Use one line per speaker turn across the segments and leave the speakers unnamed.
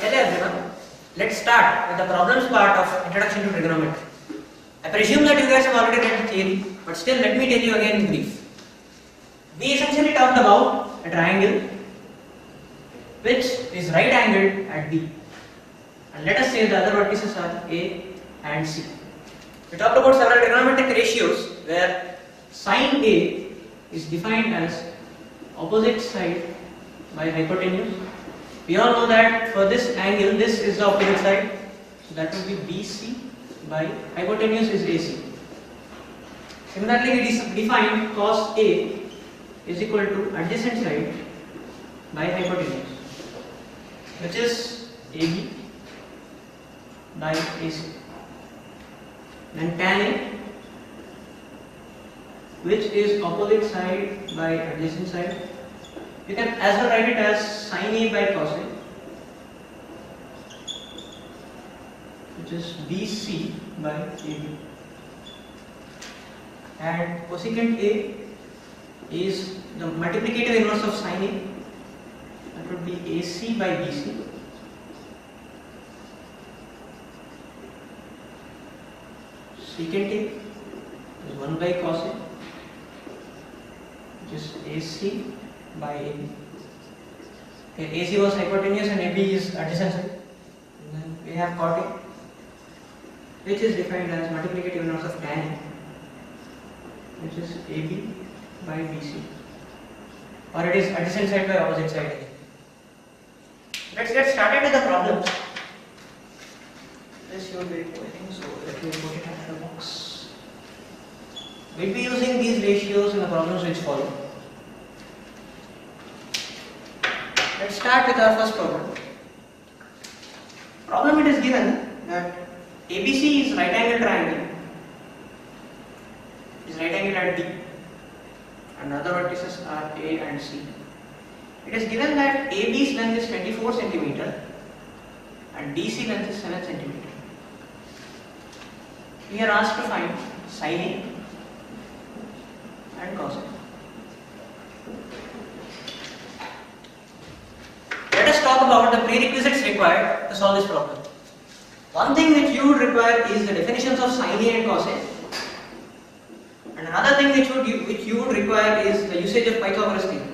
Hello everyone. Let's start with the problems part of Introduction to Trigonometry. I presume that you guys have already read the theory, but still let me tell you again in brief. We essentially talked about a triangle which is right angled at B. And let us say the other vertices are A and C. We talked about several trigonometric ratios where sine A is defined as opposite side by hypotenuse. We all know that for this angle, this is the opposite side, so that will be BC by hypotenuse is AC. Similarly, we define cos A is equal to adjacent side by hypotenuse, which is AB by AC. Then tan A, which is opposite side by adjacent side. You can as well write it as sin A by cos A, which is BC by AB. And cosecant A is the multiplicative inverse of sin A, that would be AC by BC. Secant A is 1 by cos A, which is AC by AB. Okay, AC was hypotenuse and AB is adjacent side. And then we have cot A, which is defined as multiplicative inverse of tan A, which is AB by BC, or it is adjacent side by opposite side again. Let's get started with the problems. This should be recording, so let me put it at the box. We'll be using these ratios in the problems which follow. Let's start with our first problem. Problem, it is given that ABC is right angle triangle, is right angle at B, and other vertices are A and C. It is given that AB's length is 24 cm and DC length is 7 cm. We are asked to find sin A and cos A. Let us talk about the prerequisites required to solve this problem. One thing which you would require is the definitions of sin A and cos A, and another thing which you would require is the usage of Pythagoras theorem.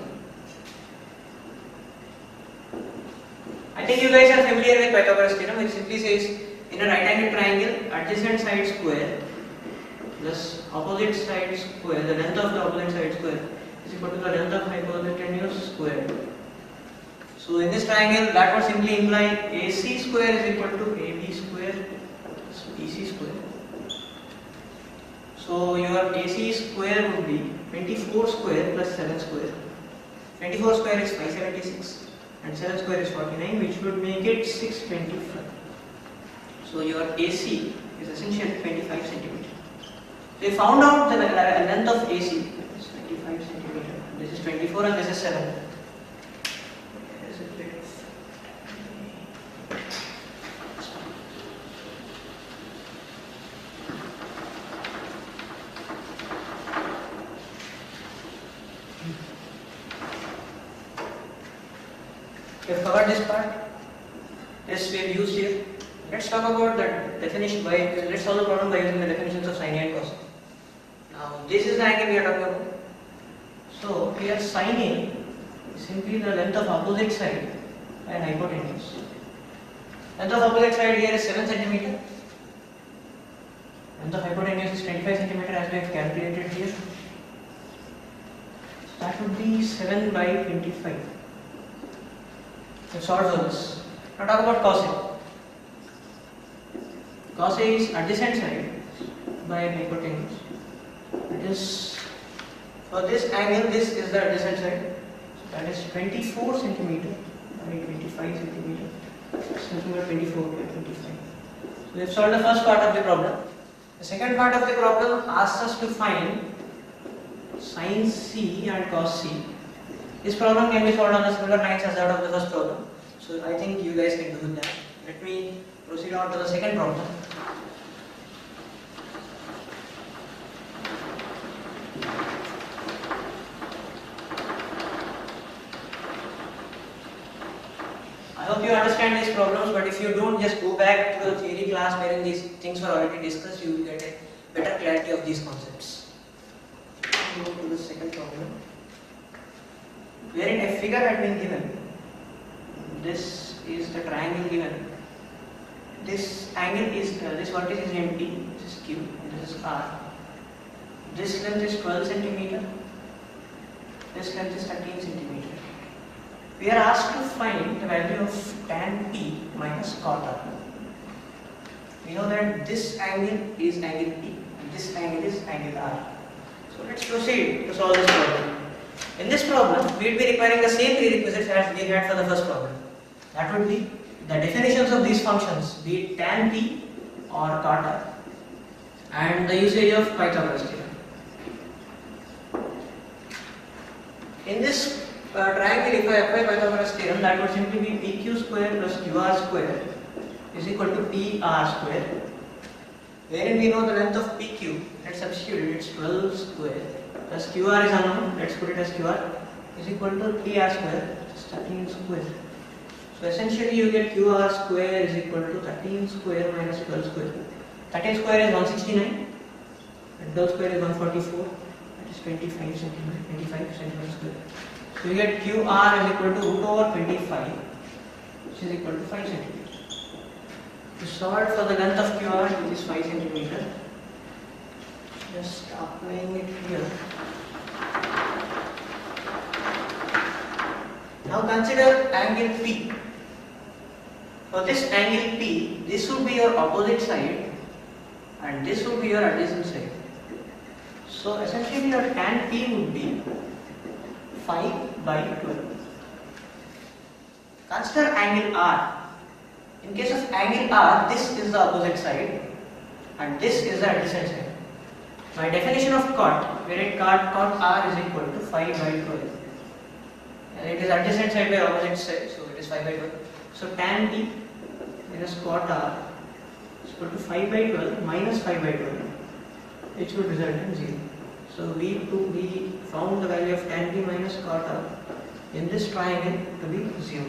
I think you guys are familiar with Pythagoras theorem, which simply says in a right angle triangle, adjacent side square plus opposite side square, the length of the opposite side square is equal to the length of hypotenuse square. So in this triangle, that would simply imply AC square is equal to AB square plus BC square. So your AC square would be 24 square plus 7 square. 24 square is 576 and 7 square is 49, which would make it 625. So your AC is essentially 25 cm. So you found out the length of AC is 25 cm. This is 24 and this is 7. We have covered this part. Yes, we have used here. Let's talk about the definition. Let's solve the problem by using the definitions of sin A and cos A. Now, this is the angle we are talking about. So here sin A is simply the length of opposite side by hypotenuse. Length of opposite side here is 7 cm. Length of hypotenuse is 25 cm as we have calculated here. So that would be 7 by 25. Let's solve for this. Now talk about cos A. Cos A is adjacent side by hypotenuse. It is for this angle, this is the adjacent side. So that is 24 cm by 25 cm. Something like 24 by 25. So we have solved the first part of the problem. The second part of the problem asks us to find sin C and cos C. This problem can be solved on the similar lines as that of the first problem. So I think you guys can do that. Let me proceed on to the second problem. I hope you understand understand these problems, but if you don't, just go back to the theory class wherein these things were already discussed, you will get a better clarity of these concepts. Go to the second problem, wherein a figure had been given. This is the triangle given. This angle is, this vertex is empty, this is Q, and this is R. This length is 12 centimeter. This length is 13 centimeter. We are asked to find the value of tan P minus cot R. We know that this angle is angle P and this angle is angle R. So let's proceed to solve this problem. In this problem, we will be requiring the same prerequisites as we had for the first problem. That would be the definitions of these functions, be it tan P or cot R, and the usage of Pythagoras theorem. In this triangle, if I apply Pythagoras theorem, that would simply be PQ square plus QR square is equal to PR square, wherein we know the length of PQ, let's substitute it, it's 12 square, plus QR is unknown, let's put it as QR, is equal to PR square, which is 13 square. So essentially you get QR square is equal to 13 square minus 12 square. 13 square is 169, and 12 square is 144, that is 25 centimeters square. So you get QR is equal to root over 25, which is equal to 5 centimeters. To solve for the length of QR, which is 5 centimeters, just applying it here. Now consider angle P. For this angle P, this would be your opposite side and this would be your adjacent side. So essentially your tan P would be 5 by 12. Consider angle R. In case of angle R, this is the opposite side and this is the adjacent side. My definition of cot, wherein cot R is equal to 5 by 12. And it is adjacent side by opposite side, so it is 5 by 12. So tan P minus cot R is equal to 5 by 12 minus 5 by 12, which would result in 0. So we found the value of tan P minus cot R in this triangle to be 0.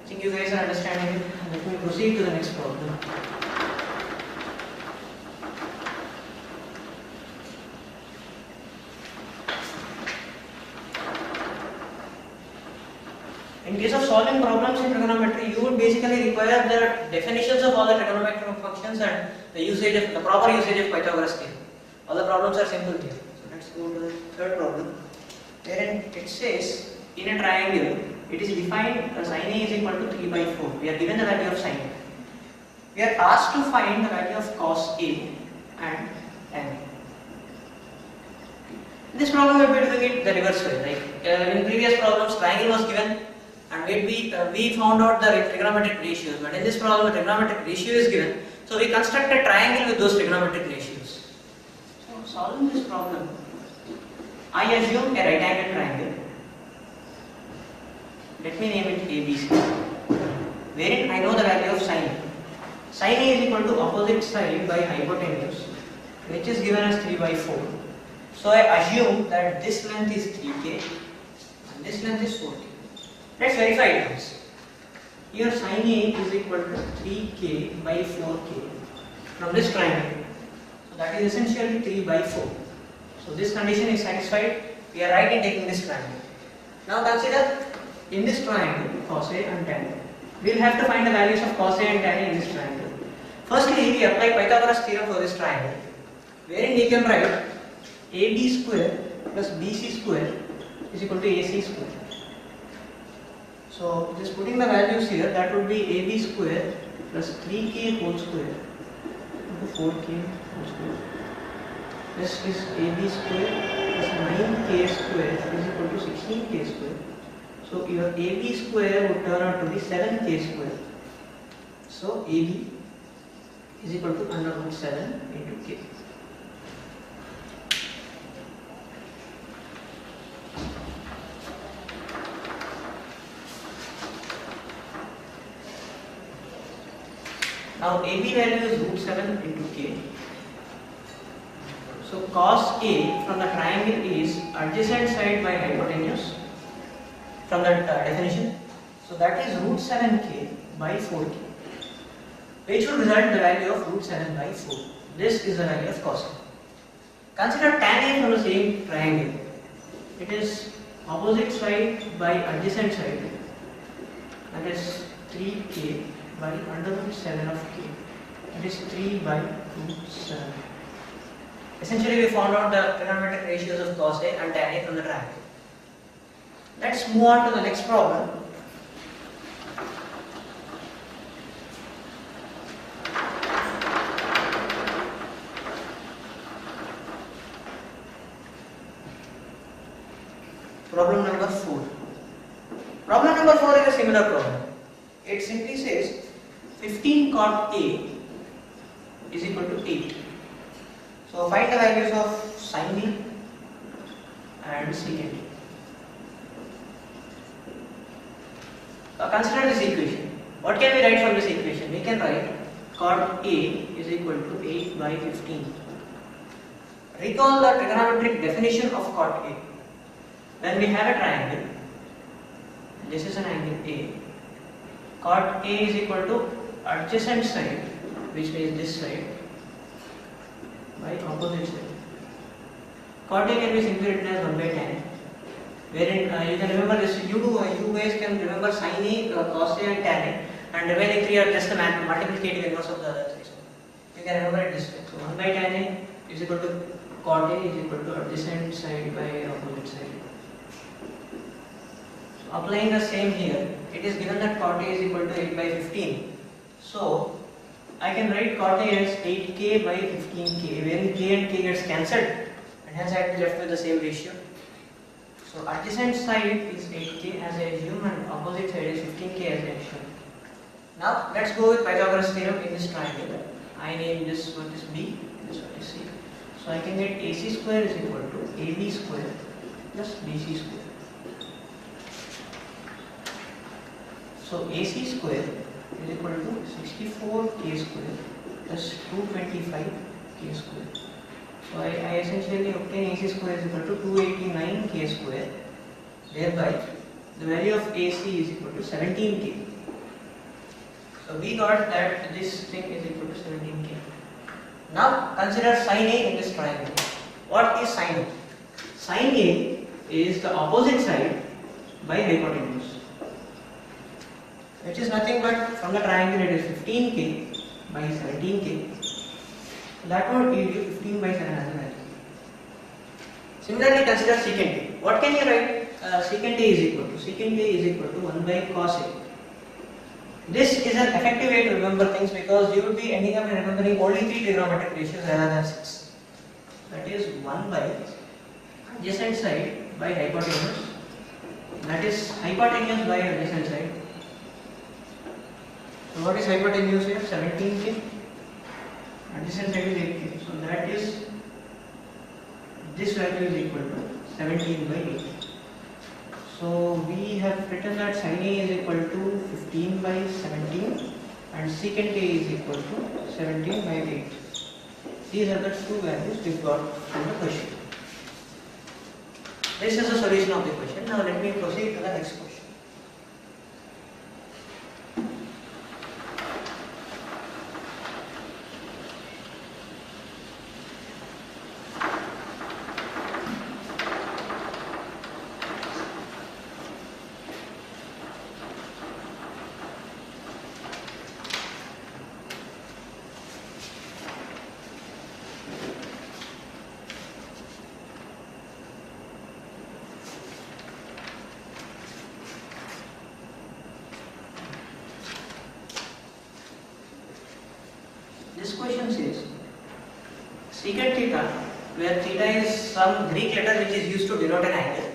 I think you guys are understanding it. Let me proceed to the next problem. In case of solving problems in trigonometry, you would basically require the definitions of all the trigonometric functions and the proper usage of Pythagoras theorem. All the problems are simple here. So let's go to the third problem, wherein it says in a triangle it is defined as sin A is equal to 3 by 4. We are given the value of sin A. We are asked to find the value of cos A and tan A. In this problem we will be doing it the reverse way. In previous problems, triangle was given and we found out the trigonometric ratios, but in this problem the trigonometric ratio is given, so we construct a triangle with those trigonometric ratios. So solving this problem, I assume a right angle triangle. Let me name it ABC, wherein I know the value of sin A. Sin A is equal to opposite side by hypotenuse, which is given as 3 by 4. So I assume that this length is 3k and this length is 4k. Let's verify it once. Here sin A is equal to 3k by 4k from this triangle. So that is essentially 3 by 4. So this condition is satisfied. We are right in taking this triangle. Now consider in this triangle cos A and tan A. We will have to find the values of cos A and tan A in this triangle. Firstly, we apply Pythagoras theorem for this triangle, wherein we can write AB square plus BC square is equal to AC square. So just putting the values here, that would be AB square plus 3k whole square into 4k whole square. This is AB square plus 9k square is equal to 16k square. So your AB square would turn out to be 7k square. So AB is equal to under root 7 into k. Now AB value is root 7 into k. So cos A from the triangle is adjacent side by hypotenuse from the definition. So that is root 7k by 4k, which will result in the value of root 7 by 4. This is the value of cos A. Consider tan A from the same triangle. It is opposite side by adjacent side, that is 3k by under root 7 of k, that is 3 by root 7. Essentially we found out the trigonometric ratios of cos A and tan A from the triangle. Let's move on to the next problem. Problem number 4. Problem number 4 is a similar problem. It simply says 15 cot A is equal to 8. So find the values of sin A and secant A. Consider this equation. What can we write from this equation? We can write cot A is equal to 8 by 15. Recall the trigonometric definition of cot A. When we have a triangle, this is an angle A, cot A is equal to adjacent side, which means this side, by opposite side. Cot A can be simply written as 1 by tan, wherein you can remember this, you guys can remember sin A, cos A and tan A, and remaining three are just the multiplicative inverse of the other three. So you can remember it this way. So 1 by tan A is equal to cot A is equal to adjacent side by opposite side. Applying the same here, it is given that cot A is equal to 8 by 15. So I can write cot A as 8k by 15k, wherein k and k gets cancelled, and hence I am left with the same ratio. So adjacent side is 8k as I assume, and opposite side is 15k as I assume. Now let's go with Pythagoras theorem in this triangle. I name this one is B, this one is C. So I can get AC square is equal to AB square plus BC square. So AC square is equal to 64k square plus 225k square. So I essentially obtain AC square is equal to 289k square. Thereby, the value of AC is equal to 17k. So we got that this thing is equal to 17k. Now consider sin A in this triangle. What is sin A? Sin A is the opposite side by hypotenuse, which is nothing but from the triangle it is 15k by 17k. That would give you 15 by 7 as a value. Similarly, consider secant A. What can you write? Secant A is equal to 1 by cos A. This is an effective way to remember things because you will be ending up remembering only 3 trigonometric ratios rather than 6. That is 1 by adjacent side by hypotenuse. That is hypotenuse by adjacent side. So what is hypotenuse here? 17k. Adjacent side is 8k. So that is, this value is equal to 17 by 8. So we have written that sin A is equal to 15 by 17 and secant A is equal to 17 by 8. These are the two values we got from the question. This is the solution of the question. Now let me proceed to the next question. This question says secant theta, where theta is some Greek letter which is used to denote an angle.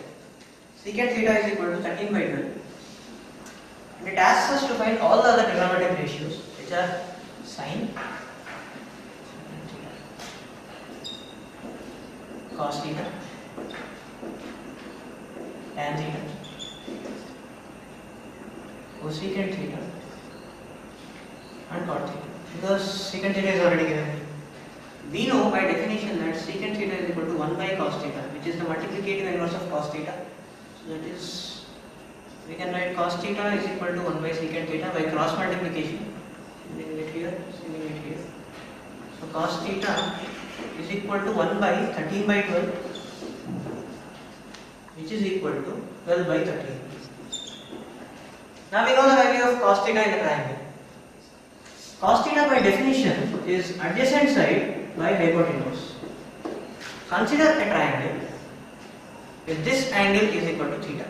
Secant theta is equal to 13 by 12. And it asks us to find all the other trigonometric ratios, which are sin, cos theta, tan theta, cosecant theta, and cot theta. Because secant theta is already given. We know by definition that secant theta is equal to 1 by cos theta, which is the multiplicative inverse of cos theta. So that is We can write cos theta is equal to 1 by secant theta by cross multiplication. Sending it here, sending it here. So cos theta is equal to 1 by 13 by 12, which is equal to 12 by 13. Now we know the value of cos theta in the triangle. Cos theta by definition is adjacent side by hypotenuse. Consider a triangle if this angle is equal to theta.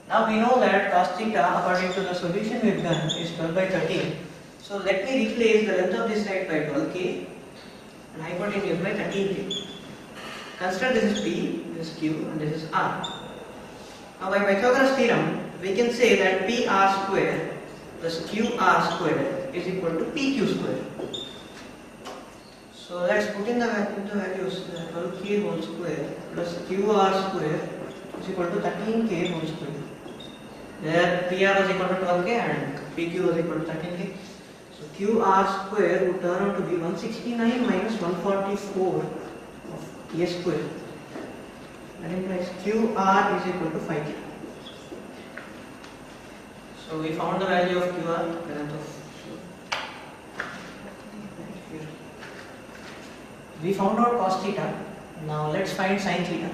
Now we know that cos theta according to the solution we have done is 12 by 13. So let me replace the length of this side by 12k and hypotenuse by 13k. Consider this is P, this is Q and this is R. Now by Pythagoras theorem we can say that PR square plus QR square is equal to PQ square. So let's put in the values 12k whole square plus QR square is equal to 13k whole square. There PR was equal to 12k and PQ was equal to 13k. So QR square would turn out to be 169 minus 144 of K square. That implies QR is equal to 5k. So we found the value of QR, the length of. We found out cos theta. Now let's find sin theta.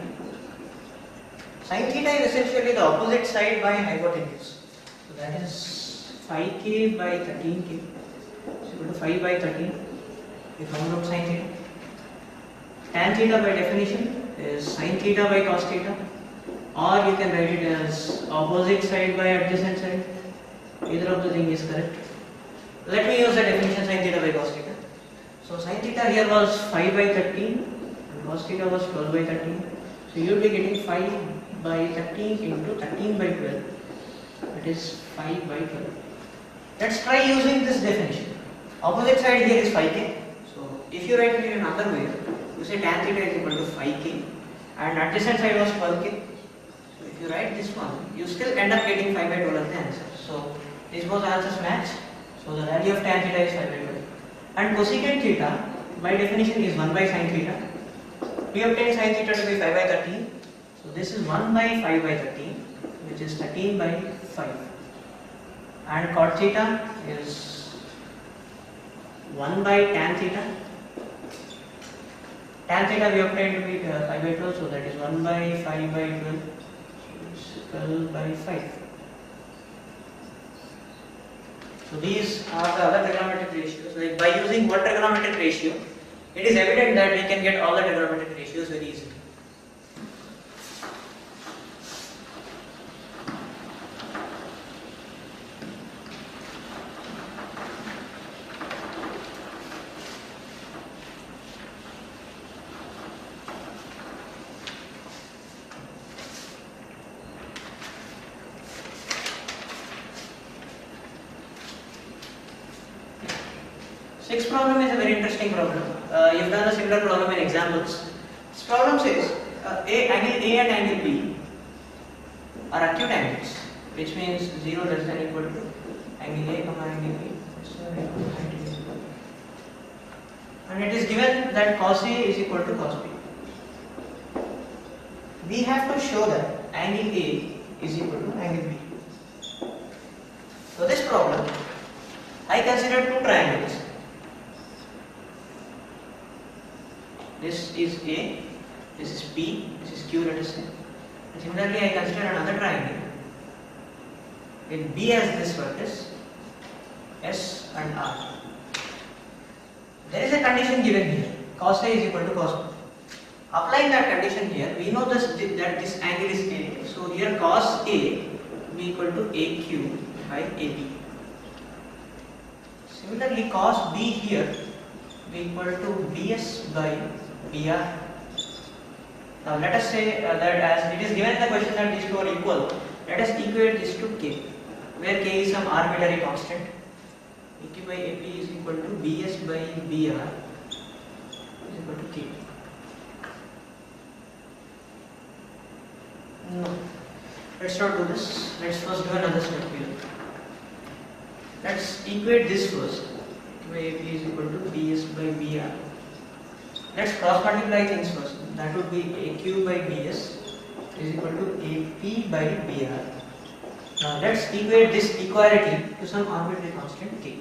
Sin theta is essentially the opposite side by hypotenuse. So that is 5k by 13k. So equal to 5 by 13. We found out sin theta. Tan theta by definition is sin theta by cos theta. Or you can write it as opposite side by adjacent side. Either of the thing is correct. Let me use the definition sin theta by cos theta. So sin theta here was 5 by 13 and cos theta was 12 by 13. So you will be getting 5 by 13 into 13 by 12. That is 5 by 12. Let's try using this definition. Opposite side here is 5k. So if you write it in another way, you say tan theta is equal to 5k and adjacent side was 12k. So if you write this one, you still end up getting 5 by 12 as the answer. So these both answers match. So the value of tan theta is 5 by 12. And cosecant theta by definition is 1 by sin theta. We obtain sin theta to be 5 by 13. So this is 1 by 5 by 13, which is 13 by 5. And cot theta is 1 by tan theta. Tan theta we obtain to be 5 by 12, so that is 1 by 5 by 12, so it's 12 by 5. So these are the other trigonometric ratios. Like by using one trigonometric ratio, it is evident that we can get all the trigonometric ratios very easily. Sixth problem is a very interesting problem. You've done a similar problem in examples. This problem says angle A and angle B are acute angles, which means 0 less than equal to angle A comma angle B. And it is given that cos A is equal to cos B. We have to show that angle A is equal to angle B. So this problem, I consider two triangles. This is A, this is P, this is Q, let us say. And similarly, I consider another triangle with B as this vertex, S and R. There is a condition given here, cos A is equal to cos B. Applying that condition here, we know that this angle is A. So here cos A will be equal to AQ by AB. Similarly, cos B here will be equal to BS by BR. Now let us say that as it is given in the question that these two are equal, let us equate this to K, where K is some arbitrary constant. AQ by AP is equal to BS by BR is equal to K. No, let's not do this. Let's first do another step here. Let's equate this first. AQ by AP is equal to BS by BR. Let's cross multiply things first. That would be AQ by BS is equal to AP by BR. Now let's equate this equality to some arbitrary constant k.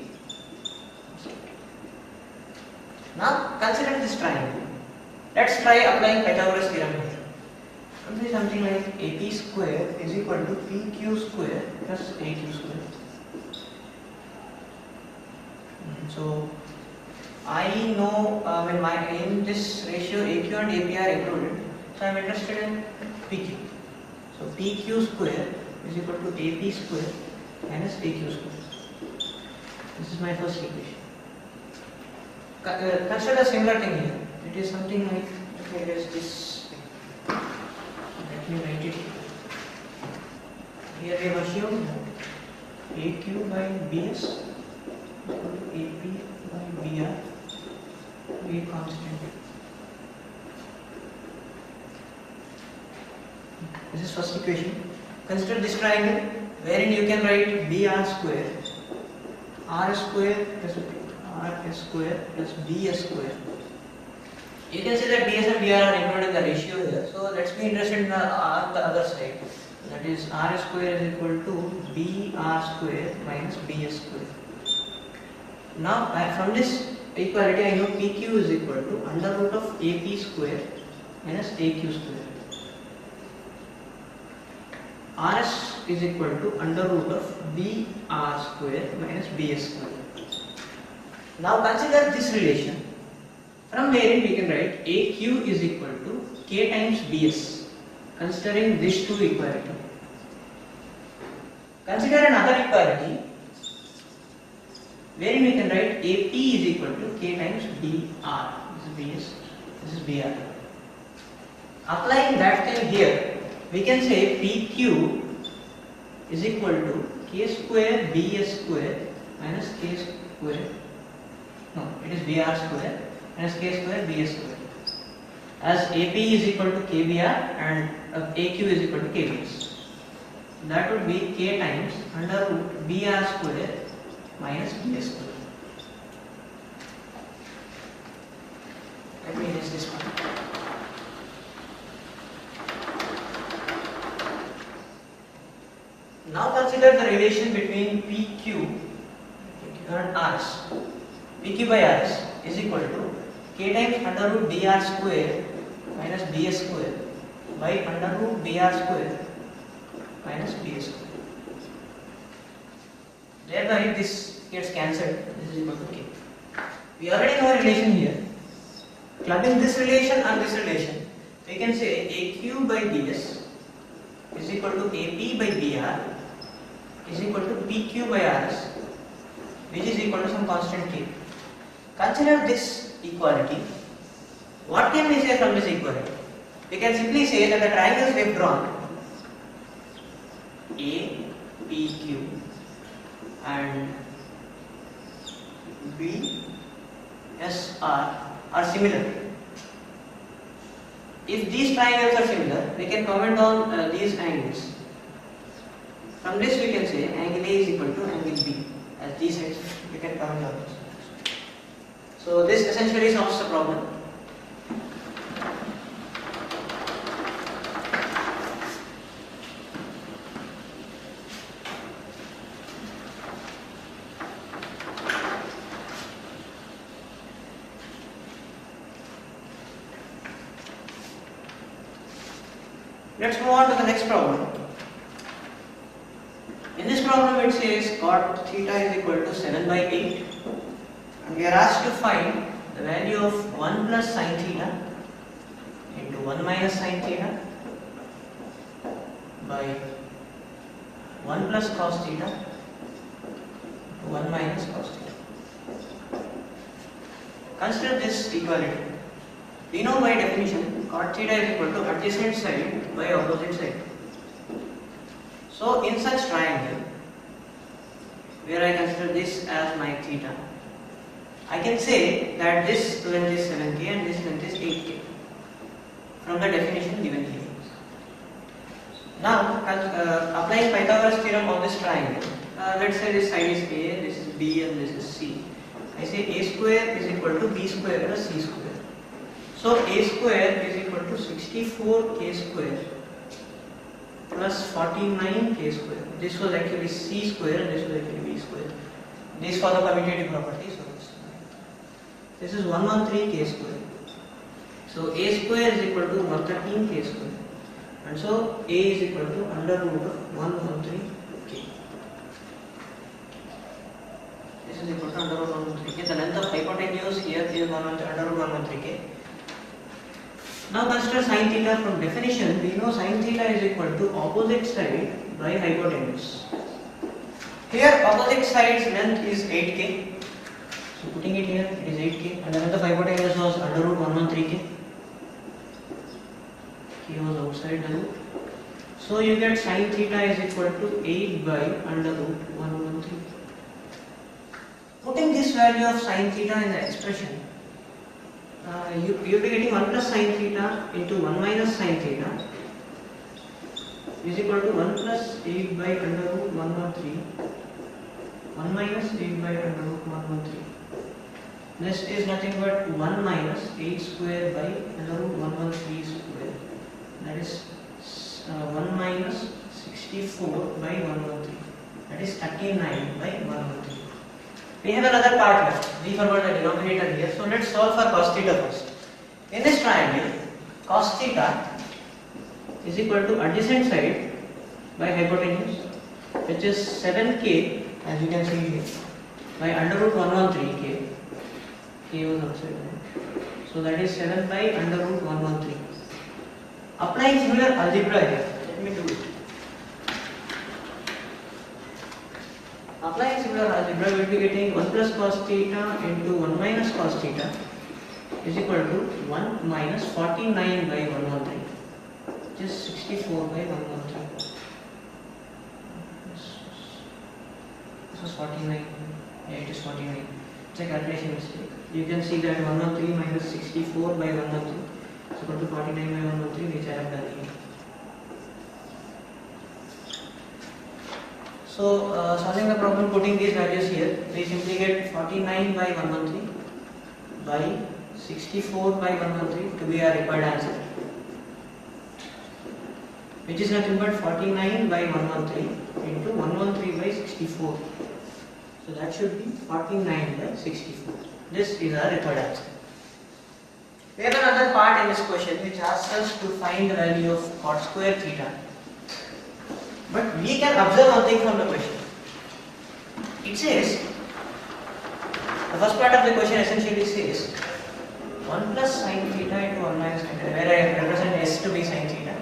Now consider this triangle. Let's try applying Pythagoras theorem here. It will be something like AP square is equal to PQ square plus AQ square. So I know in this ratio AQ and AP are included, so I am interested in PQ. So PQ square is equal to AP square minus AQ square. This is my first equation. Consider a similar thing here. It is something like, okay, there is this thing. Let me write it here. Here we have assumed AQ by BS is equal to AP by BR, be constant. This is first equation. Consider this triangle wherein you can write BR square, R square plus RS square plus BS square. You can see that BS and BR are included in the ratio here. So let's be interested in the other side. That is R square is equal to BR square minus BS square. Now from this equality I know PQ is equal to under root of AP square minus AQ square. RS is equal to under root of BR square minus BS square. Now consider this relation. From wherein we can write AQ is equal to K times BS, considering these two equality. Consider another equality wherein we can write AP is equal to K times BR. This is BS, this is BR. Applying that thing here, we can say PQ is equal to K square BS square minus K square. No, it is BR square minus K square BS square. As AP is equal to KBR and AQ is equal to KBS. That would be K times under root BR square minus BS square. Let me erase this one. Now consider the relation between PQ and RS. PQ by RS is equal to K times under root BR square minus BS square by under root BR square minus BS square. Thereby this gets cancelled. This is equal to K. We already know a relation here. Clubbing this relation and this relation, we can say AQ by BS is equal to AP by BR is equal to PQ by RS, which is equal to some constant K. Consider this equality. What can we say from this equality? We can simply say that the triangles we have drawn A, PQ and B, SR are similar. If these triangles are similar, we can comment on these angles. From this we can say angle A is equal to angle B. As these sides, we can comment on this. So this essentially solves the problem. Let's move on to the next problem. In this problem it says cot theta is equal to 7 by 8 and we are asked to find the value of 1 plus sin theta into 1 minus sin theta by 1 plus cos theta to 1 minus cos theta. Consider this equality. We know by definition cot theta is equal to adjacent side by opposite side. So in such triangle, where I consider this as my theta, I can say that this length is 7k and this length is 8k from the definition given here. Now applying Pythagoras theorem on this triangle, let's say this side is A, this is B and this is C. I say A square is equal to B square plus C square. So A square is equal to 64k square plus 49k square. This was actually c square and this was actually b square. This for the commutative property. So this is 113k square. So a square is equal to 113k square. And so a is equal to under root of 113k. This is equal to under root 113k. The length of hypotenuse here is under root 113k. Now consider sin theta. From definition, we know sin theta is equal to opposite side by hypotenuse. Here opposite side's length is 8k. So putting it here, it is 8k. And the length of hypotenuse was under root 113k. K was outside the root. So you get sin theta is equal to 8 by under root 113. Putting this value of sin theta in the expression, you will be getting 1 plus sin theta into 1 minus sin theta is equal to 1 plus 8 by under root 113, 1 minus 8 by under root 113. This is nothing but 1 minus 8 square by under root 113 square. That is 1 minus 64 by 113. That is 39 by 113. We have another part left. We forgot the denominator here. So let's solve for cos theta first. In this triangle, cos theta is equal to adjacent side by hypotenuse, which is 7k, as you can see here, by under root 113k. K was outside. So that is 7 by under root 113. Applying similar algebra here. Let me do it. Applying similar algebra, we will be getting 1 plus cos theta into 1 minus cos theta is equal to 1 minus 49 by 113, which is 64 by 113. This was 49. Yeah, it is 49. It's a calculation mistake. You can see that 113 minus 64 by 113 is equal to 49 by 113, which I have done here. So, solving the problem, putting these values here, we simply get 49 by 113 by 64 by 113 to be our required answer, which is nothing but 49 by 113 into 113 by 64. So that should be 49 by 64. This is our required answer. We have another part in this question which asks us to find the value of cot square theta. But we can observe one thing from the question. It says, the first part of the question essentially says 1 plus sin theta into 1 minus sin theta, where I represent S to be sin theta.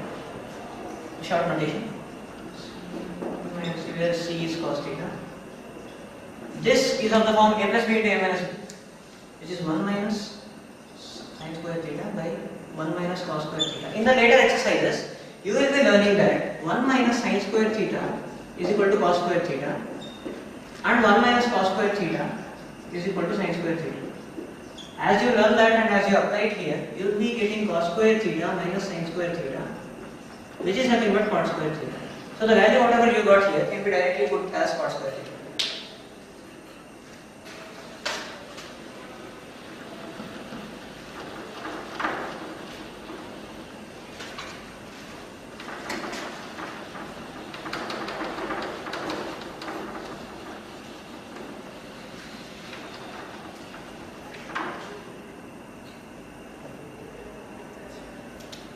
Short notation. Where C is cos theta. This is of the form A plus B into A minus B, which is 1 minus sin square theta by 1 minus cos square theta. In the later exercises, you will be learning that 1 minus sin square theta is equal to cos square theta and 1 minus cos square theta is equal to sin square theta. As you learn that and as you apply it here, you will be getting cos square theta minus sin square theta, which is nothing but cot square theta. So the value whatever you got here can be directly put as cot square theta.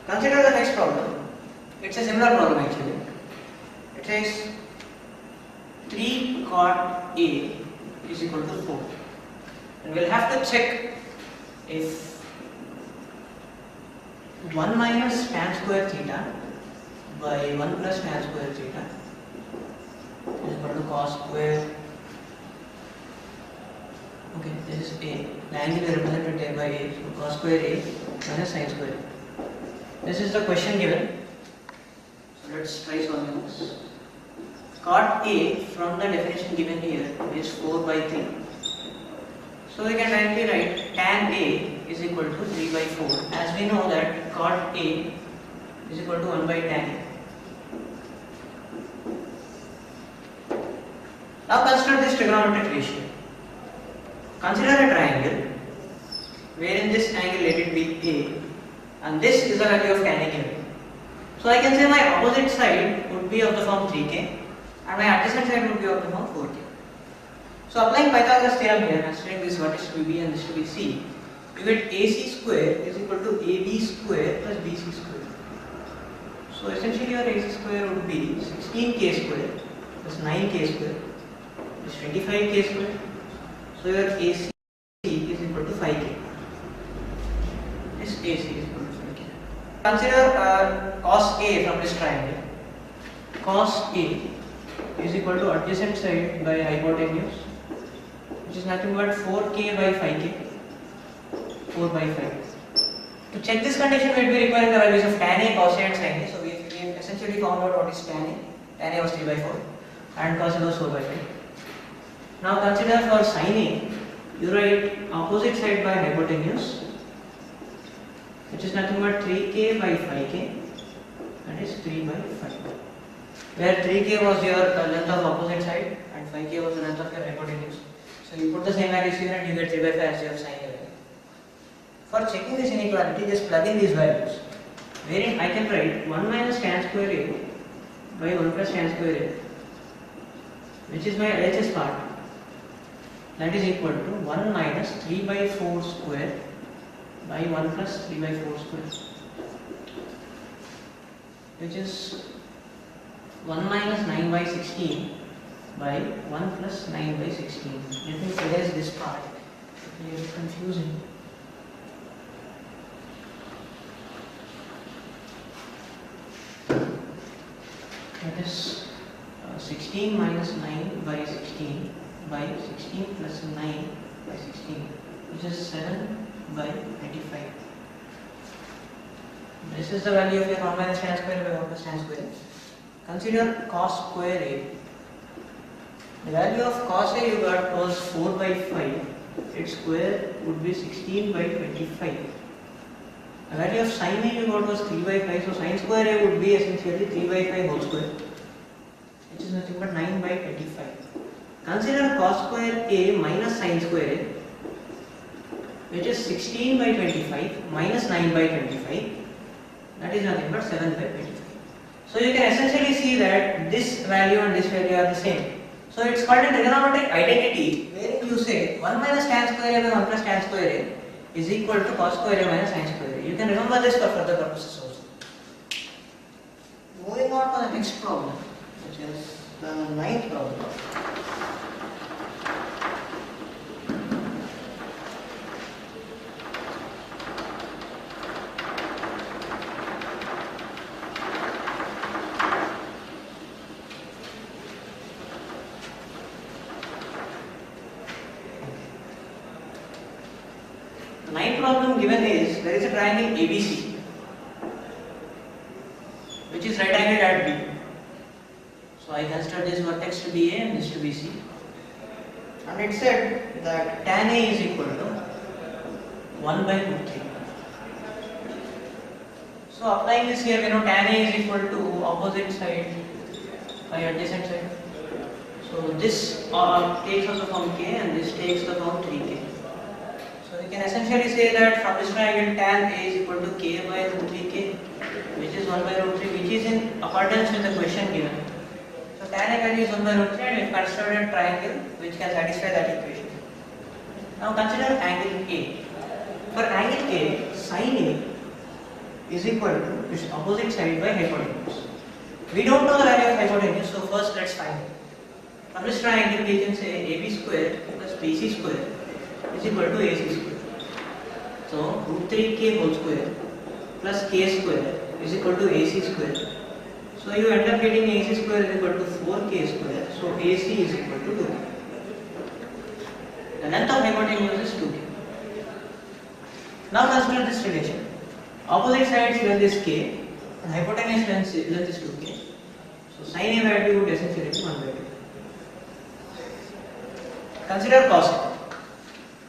Consider the next problem. It's a similar problem actually. It says 3 cot A is equal to 4. And we'll have to check if 1 minus tan square theta by 1 plus tan square theta is equal to cos square. Okay, this is A. The angle is represented by A. So cos square A minus sin square A. This is the question given. So let's try solving this. Cot A from the definition given here is 4 by 3. So we can directly write tan A is equal to 3 by 4, as we know that cot A is equal to 1 by tan A. Now consider this trigonometric ratio. Consider a triangle wherein this angle let it be A and this is the value of tan A given. So I can say my opposite side would be of the form 3k and my adjacent side would be of the form 4k. So applying Pythagoras theorem here, considering this what is to be b and this to be c, you get ac square is equal to ab square plus bc square. So essentially your ac square would be 16k square plus 9k square plus 25k square. So your ac is equal to 5k. This ac is equal to 5k. Consider cos a from this triangle. Cos a is equal to adjacent side by hypotenuse, which is nothing but 4k by 5k. 4 by 5. To check this condition, we will be requiring the values of tan a, cos a and sin a. So we have essentially found out what is tan a. Tan a was 3 by 4 and cos a was 4 by 5. Now consider for sin a, you write opposite side by hypotenuse, which is nothing but 3k by 5k, that is 3 by 5. Where 3k was your length of opposite side and 5k was the length of your hypotenuse. So you put the same values here and you get 3 by 5 as your sin a value. For checking this inequality, just plug in these values, wherein I can write 1 minus tan square a by 1 plus tan square a, which is my LHS part, that is equal to 1 minus 3 by 4 square by 1 plus 3 by 4 square, which is 1 minus 9 by 16 by 1 plus 9 by 16. Let me erase this part, it is confusing. That is 16 minus 9 by 16 by 16 plus 9 by 16, which is 7 by 25. This is the value of your 1 minus tan square by 1 plus tan square. Consider cos square a. The value of cos a you got was 4 by 5. Its square would be 16 by 25. The value of sin a you got was 3 by 5. So sin square a would be essentially 3 by 5 whole square, which is nothing but 9 by 25. Consider cos square a minus sin square a, which is 16 by 25 minus 9 by 25, that is nothing but 7 by 25. So you can essentially see that this value and this value are the same. So it's called a trigonometric identity, wherein you say 1 minus tan square a by 1 plus tan square a is equal to cos square a minus sin square a. You can remember this for further purposes also. Moving on to the next problem, which is the ninth problem. The ninth problem given is, there is a triangle ABC which is right angled at B. So I consider this vertex to be A and this to be C. And it said that tan A is equal to 1 by root 3. So applying this here, we know tan A is equal to opposite side by adjacent side. So this takes us the form K and this takes the form 3K. So we can essentially say that from this triangle tan A is equal to K by root 3K, which is 1 by root 3, which is in accordance with the question given. So tan A value is 1 by root 3 and we have considered a triangle which can satisfy that equation. Now consider angle A. For angle A, sin A is equal to its opposite side by hypotenuse. We don't know the value of hypotenuse, so first let's find it. From this triangle we can say AB square plus BC square is equal to AC square. So root 3K whole square plus K square is equal to AC square. So you end up getting AC square is equal to 4K square. So AC is equal to 2K. The length of hypotenuse is 2K. Now consider this relation. Opposite side's length is K and hypotenuse length is 2K. So sin A value would essentially be 1 by 2. Consider cos A.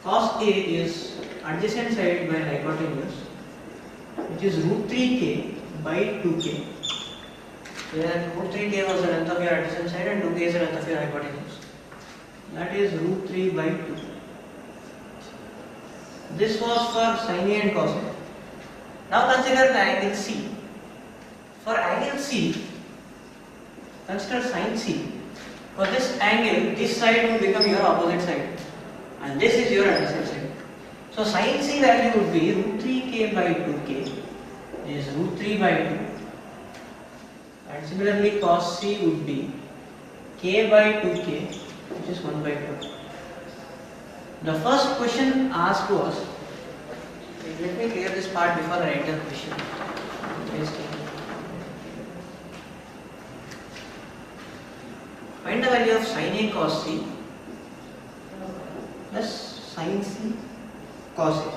Cos A is adjacent side by hypotenuse, which is root 3K by 2K. Where root 3K was the length of your adjacent side and 2K is the length of your hypotenuse. That is root 3 by 2. This was for sin A and cos A. Now consider the angle C. For angle C, consider sin C. For this angle, this side will become your opposite side and this is your adjacent side. So sin C value would be root 3k by 2k is root 3 by 2, and similarly cos C would be k by 2k, which is 1 by 2. The first question asked was, let me clear this part before I enter the question. Find the value of sin A cos C plus sin C cos A.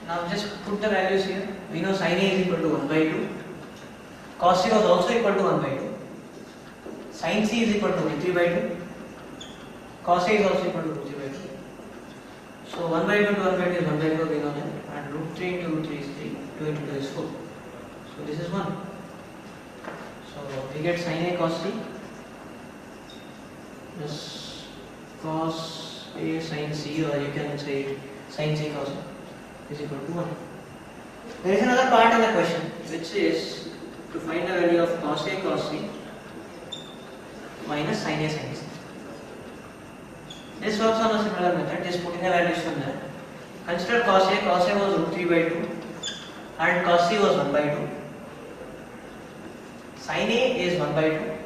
Now just put the values here. We know sin A is equal to 1 by 2. Cos C was also equal to 1 by 2. Sin C is equal to root 3 by 2. Cos A is also equal to root 3 by 2. So 1 by 2 to 1 by 2 is 1 by 4, we know that. And root 3 into root 3 is 3. 2 into 2 is 4. So this is 1. So we get sin A cos C plus cos A sin C, or you can say sin C cos A is equal to 1. There is another part of the question which is to find the value of cos A cos C minus sin A sin C. This works on a similar method, just putting the values from there. Consider cos A was root 3 by 2 and cos C was 1 by 2. Sin A is 1 by 2,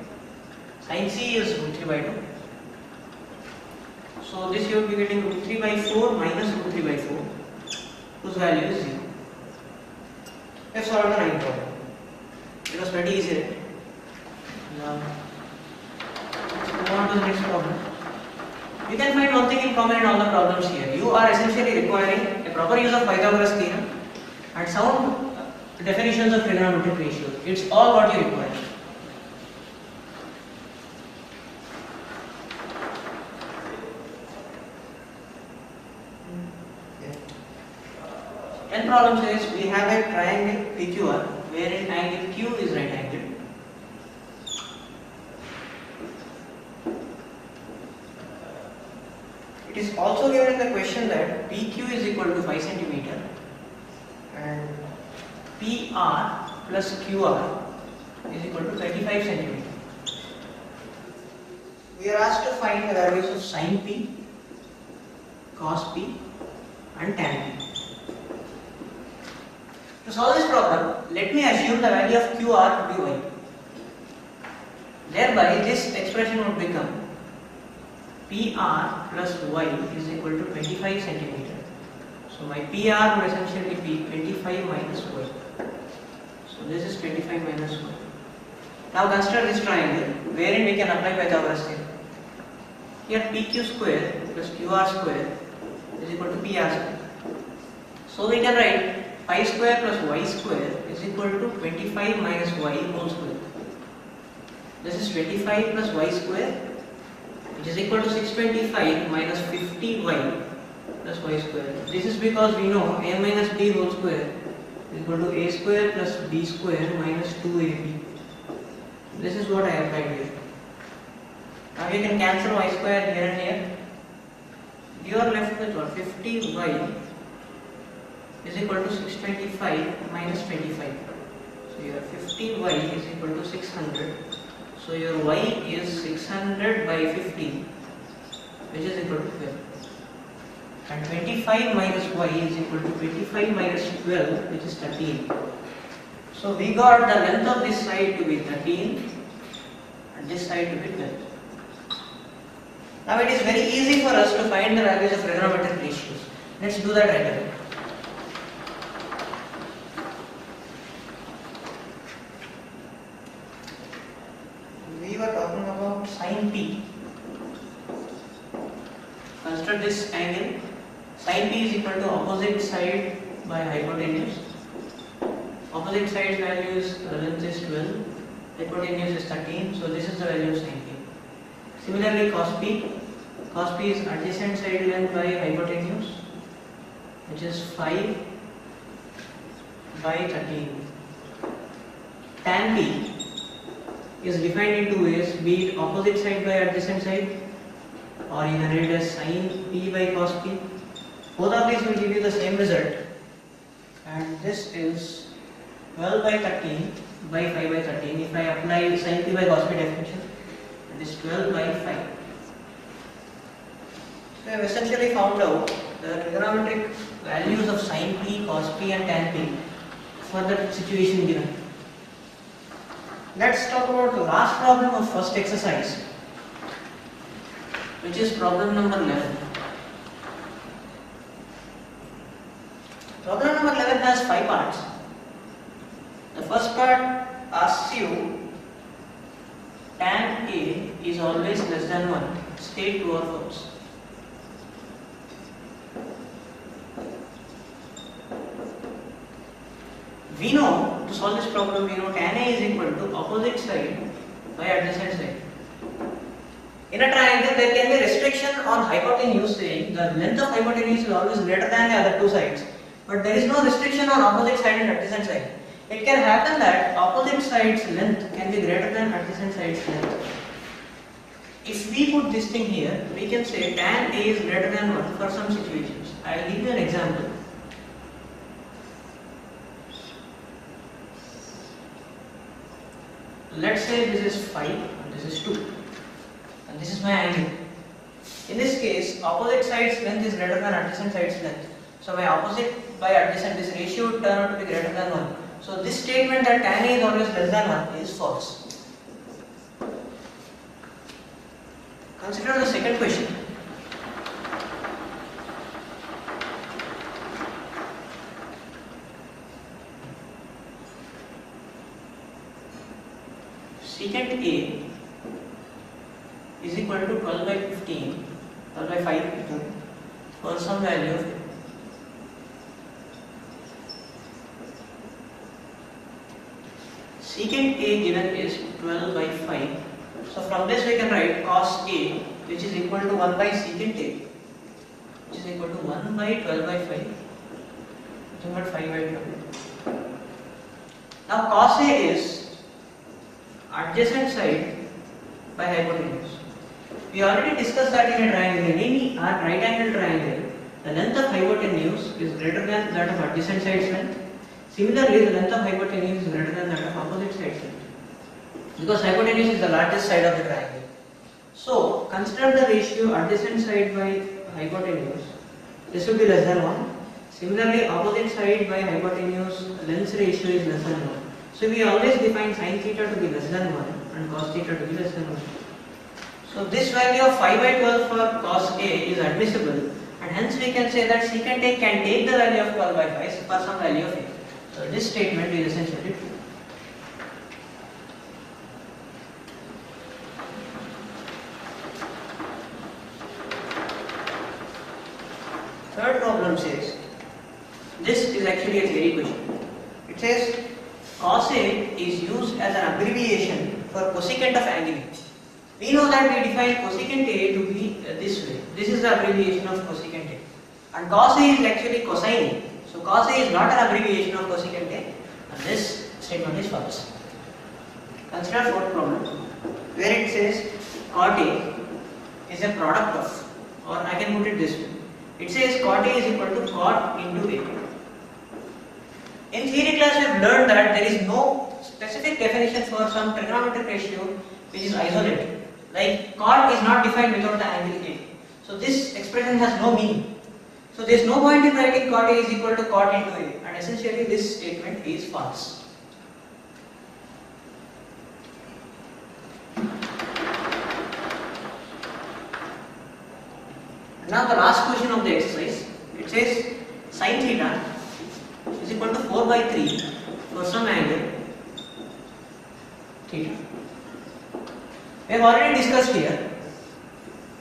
sin C is root 3 by 2. So this you will be getting root 3 by 4 minus root 3 by 4, whose value is 0. We have solved the 9th problem. It was pretty easy, right? Now, let's move on to the next problem. You can find one thing in common in all the problems here. You are essentially requiring a proper use of Pythagoras theorem and sound definitions of trigonometric ratios. It's all what you require. Ten problem says we have a triangle PQR wherein angle Q is right angled. It is also given in the question that PQ is equal to 5 cm and PR plus QR is equal to 35 cm. We are asked to find the values of sin P, cos P and tan P. To solve this problem, let me assume the value of QR to be y. Thereby, this expression would become PR plus y is equal to 25 cm. So my PR would essentially be 25 minus y. So this is 25 minus y. Now consider this triangle wherein we can apply Pythagoras theorem. Here PQ square plus QR square is equal to PR square. So we can write pi square plus y square is equal to 25 minus y whole square. This is 25 plus y square, which is equal to 625 minus 50y plus y square. This is because we know a minus b whole square is equal to a square plus b square minus 2ab. This is what I applied here. Now you can cancel y square here and here. You are left with what? 50y is equal to 625 minus 25. So your 50y is equal to 600. So your y is 600 by 50, which is equal to 12. And 25 minus y is equal to 25 minus 12, which is 13. So we got the length of this side to be 13 and this side to be 12. Now it is very easy for us to find the values of trigonometric ratios. Let's do that right away. We were talking about sin P. Consider this angle. Sin P is equal to opposite side by hypotenuse. Opposite side's value is length is 12, hypotenuse is 13, so this is the value of sin P. Similarly cos P is adjacent side length by hypotenuse, which is 5 by 13. Tan P is defined in two ways, be it opposite side by adjacent side, or you can write as sin P by cos P. Both of these will give you the same result, and this is 12 by 13 by 5 by 13. If I apply sin p by cos p definition, it is 12 by 5. So I have essentially found out the trigonometric values of sin p, cos p and tan p for the situation given. Let's talk about the last problem of first exercise, which is problem number 11. Problem number 11 has 5 parts. The first part asks you tan A is always less than 1. State true or false. We know, to solve this problem, we know tan A is equal to opposite side by adjacent side. In a triangle, there can be restriction on hypotenuse, saying the length of hypotenuse is always greater than the other two sides. But there is no restriction on opposite side and adjacent side. It can happen that opposite side's length can be greater than adjacent side's length. If we put this thing here, we can say tan A is greater than 1 for some situations. I will give you an example. Let's say this is 5 and this is 2 and this is my angle. In this case, opposite side's length is greater than adjacent side's length. So my opposite by adjacent, this ratio would turn out to be greater than 1. So this statement that tan A is always less than 1 is false. Consider the second question. Secant A is equal to 12 by 15, 12 by 5 for some value of A. Secant A given is 12 by 5. So from this we can write cos A, which is equal to 1 by secant A, which is equal to 1 by 12 by 5, which is about 5 by 12. Now cos A is adjacent side by hypotenuse. We already discussed that in a triangle. In any right angle triangle, the length of hypotenuse is greater than that of adjacent side's length. Similarly, the length of hypotenuse is greater than that of opposite side's length, because hypotenuse is the largest side of the triangle. So, consider the ratio adjacent side by hypotenuse. This will be less than 1. Similarly, opposite side by hypotenuse length ratio is less than 1. So we always define sin theta to be less than 1 and cos theta to be less than 1. So this value of 5 by 12 for cos A is admissible, and hence we can say that secant A can take the value of 12 by 5 for some value of A. So this statement is essentially true. Third problem says, this is actually a theory question. It says cos A is used as an abbreviation for cosecant of angle. We know that we define cosecant A to be this way. This is the abbreviation of cosecant A. And cos A is actually cosine A. So cos A is not an abbreviation of cosecant A. And this statement is false. Consider fourth problem, where it says cot A is a product of, or I can put it this way. It says cot A is equal to cot into A. In theory class we have learned that there is no specific definition for some trigonometric ratio which is isolated. Like cot is not defined without the angle A. So this expression has no meaning. So there is no point in writing cot A is equal to cot into A, and essentially this statement is false. Now the last question of the exercise, it says sin theta is equal to 4 by 3 for some angle theta. We have already discussed here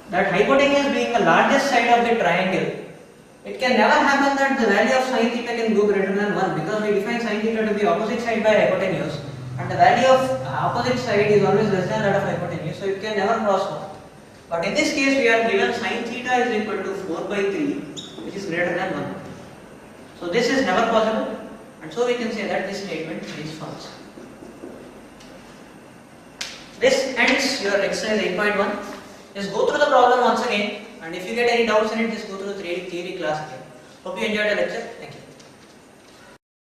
that hypotenuse being the largest side of the triangle, it can never happen that the value of sin theta can go greater than 1, because we define sin theta to be opposite side by hypotenuse, and the value of opposite side is always less than that of hypotenuse, so it can never cross 1. But in this case we are given sin theta is equal to 4 by 3, which is greater than 1. So this is never possible, and so we can say that this statement is false. This ends your exercise 8.1. Just go through the problem once again, and if you get any doubts in it, just go through the theory class again. Hope you enjoyed the lecture. Thank you.